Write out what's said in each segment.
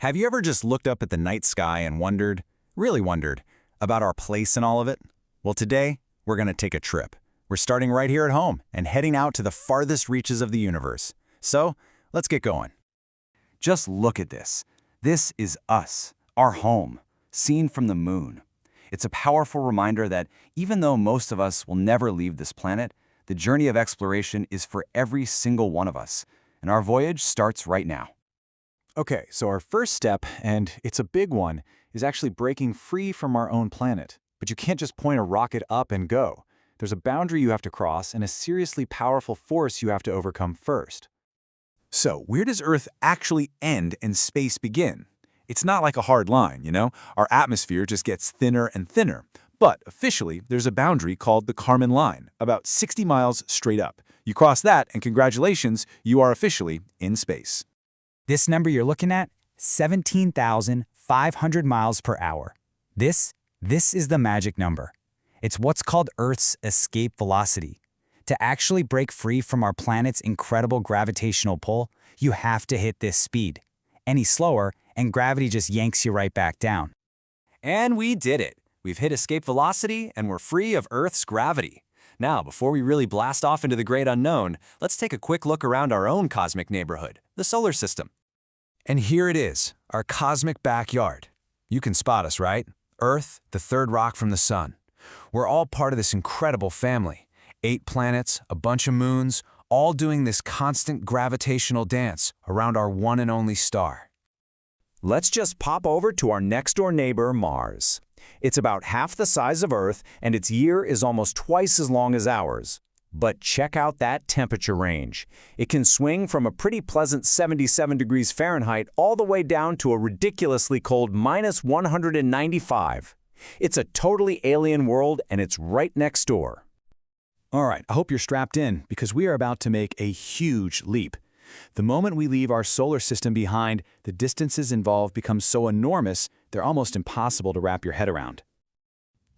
Have you ever just looked up at the night sky and wondered, really wondered, about our place in all of it? Well, today, we're going to take a trip. We're starting right here at home and heading out to the farthest reaches of the universe. So, let's get going. Just look at this. This is us, our home, seen from the moon. It's a powerful reminder that even though most of us will never leave this planet, the journey of exploration is for every single one of us, and our voyage starts right now. Okay, so our first step, and it's a big one, is actually breaking free from our own planet. But you can't just point a rocket up and go. There's a boundary you have to cross and a seriously powerful force you have to overcome first. So, where does Earth actually end and space begin? It's not like a hard line, you know? Our atmosphere just gets thinner and thinner. But officially, there's a boundary called the Kármán line, about 60 miles straight up. You cross that, and congratulations, you are officially in space. This number you're looking at, 17,500 miles per hour. This is the magic number. It's what's called Earth's escape velocity. To actually break free from our planet's incredible gravitational pull, you have to hit this speed. Any slower, and gravity just yanks you right back down. And we did it. We've hit escape velocity, and we're free of Earth's gravity. Now, before we really blast off into the great unknown, let's take a quick look around our own cosmic neighborhood, the solar system. And here it is, our cosmic backyard. You can spot us, right? Earth, the third rock from the sun. We're all part of this incredible family. 8 planets, a bunch of moons, all doing this constant gravitational dance around our one and only star. Let's just pop over to our next-door neighbor, Mars. It's about half the size of Earth, and its year is almost twice as long as ours. But check out that temperature range. It can swing from a pretty pleasant 77 degrees Fahrenheit all the way down to a ridiculously cold -195. It's a totally alien world, and it's right next door. All right, I hope you're strapped in, because we are about to make a huge leap. The moment we leave our solar system behind, the distances involved become so enormous, they're almost impossible to wrap your head around.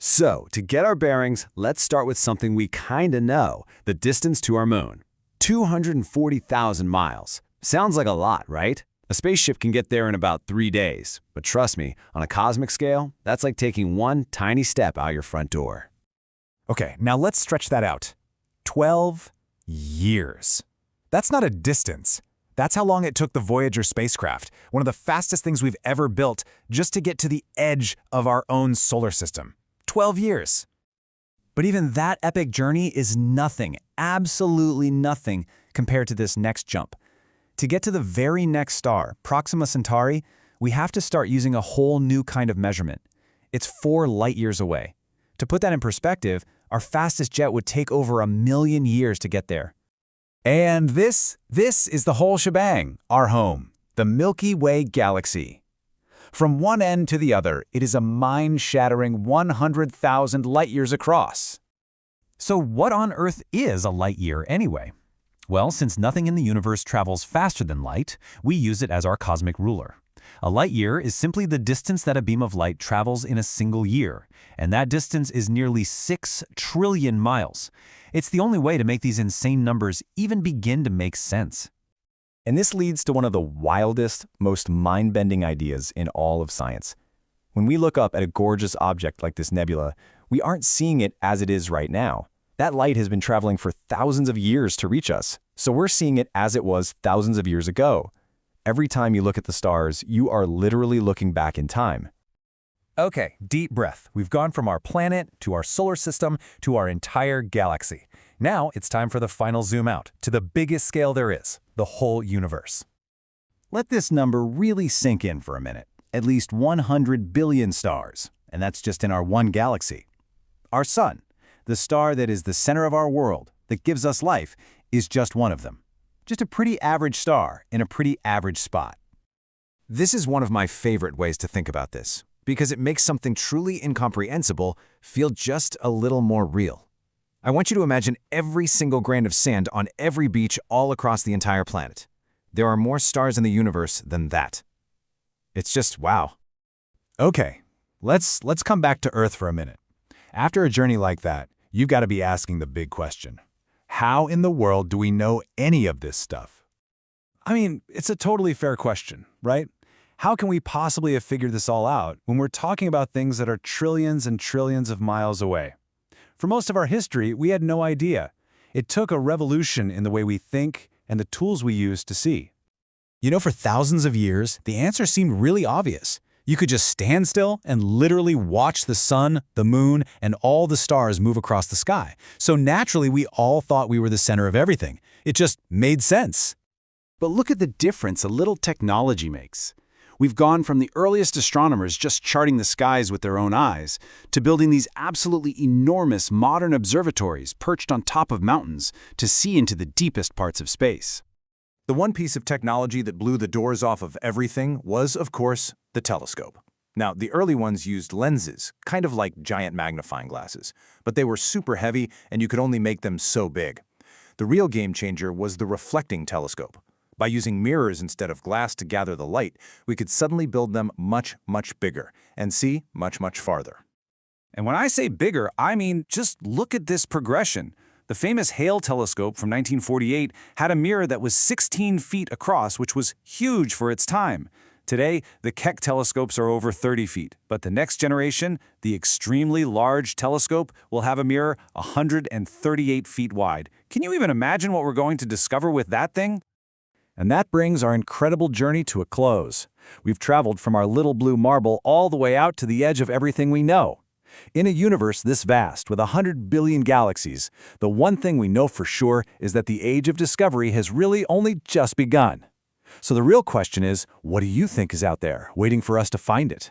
So, to get our bearings, let's start with something we kinda know, the distance to our moon. 240,000 miles. Sounds like a lot, right? A spaceship can get there in about 3 days. But trust me, on a cosmic scale, that's like taking one tiny step out your front door. Okay, now let's stretch that out. 12 years. That's not a distance. That's how long it took the Voyager spacecraft, one of the fastest things we've ever built, just to get to the edge of our own solar system. 12 years. But even that epic journey is nothing, absolutely nothing, compared to this next jump. To get to the very next star, Proxima Centauri, we have to start using a whole new kind of measurement. It's 4 light years away. To put that in perspective, our fastest jet would take over 1 million years to get there. And this is the whole shebang, our home, the Milky Way galaxy. From one end to the other, it is a mind-shattering 100,000 light-years across. So what on earth is a light year anyway? Well, since nothing in the universe travels faster than light, we use it as our cosmic ruler. A light year is simply the distance that a beam of light travels in a single year, and that distance is nearly 6 trillion miles. It's the only way to make these insane numbers even begin to make sense. And this leads to one of the wildest, most mind-bending ideas in all of science. When we look up at a gorgeous object like this nebula, we aren't seeing it as it is right now. That light has been traveling for thousands of years to reach us, so we're seeing it as it was thousands of years ago. Every time you look at the stars, you are literally looking back in time. Okay, deep breath. We've gone from our planet to our solar system to our entire galaxy. Now it's time for the final zoom out to the biggest scale there is, the whole universe. Let this number really sink in for a minute. At least 100 billion stars, and that's just in our one galaxy. Our sun, the star that is the center of our world, that gives us life, is just one of them. Just a pretty average star in a pretty average spot. This is one of my favorite ways to think about this, because it makes something truly incomprehensible feel just a little more real. I want you to imagine every single grain of sand on every beach all across the entire planet. There are more stars in the universe than that. It's just wow. Okay, let's come back to Earth for a minute. After a journey like that, you've got to be asking the big question. How in the world do we know any of this stuff? I mean, it's a totally fair question, right? How can we possibly have figured this all out when we're talking about things that are trillions and trillions of miles away? For most of our history, we had no idea. It took a revolution in the way we think and the tools we use to see. You know, for thousands of years, the answer seemed really obvious. You could just stand still and literally watch the sun, the moon, and all the stars move across the sky. So naturally, we all thought we were the center of everything. It just made sense. But look at the difference a little technology makes. We've gone from the earliest astronomers just charting the skies with their own eyes to building these absolutely enormous modern observatories perched on top of mountains to see into the deepest parts of space. The one piece of technology that blew the doors off of everything was, of course, the telescope. Now, the early ones used lenses, kind of like giant magnifying glasses, but they were super heavy and you could only make them so big. The real game changer was the reflecting telescope. By using mirrors instead of glass to gather the light, we could suddenly build them much, much bigger and see much, much farther. And when I say bigger, I mean just look at this progression. The famous Hale telescope from 1948 had a mirror that was 16 feet across, which was huge for its time. Today, the Keck telescopes are over 30 feet, but the next generation, the extremely large telescope, will have a mirror 138 feet wide. Can you even imagine what we're going to discover with that thing? And that brings our incredible journey to a close. We've traveled from our little blue marble all the way out to the edge of everything we know. In a universe this vast, with 100 billion galaxies, the one thing we know for sure is that the age of discovery has really only just begun. So the real question is, what do you think is out there, waiting for us to find it?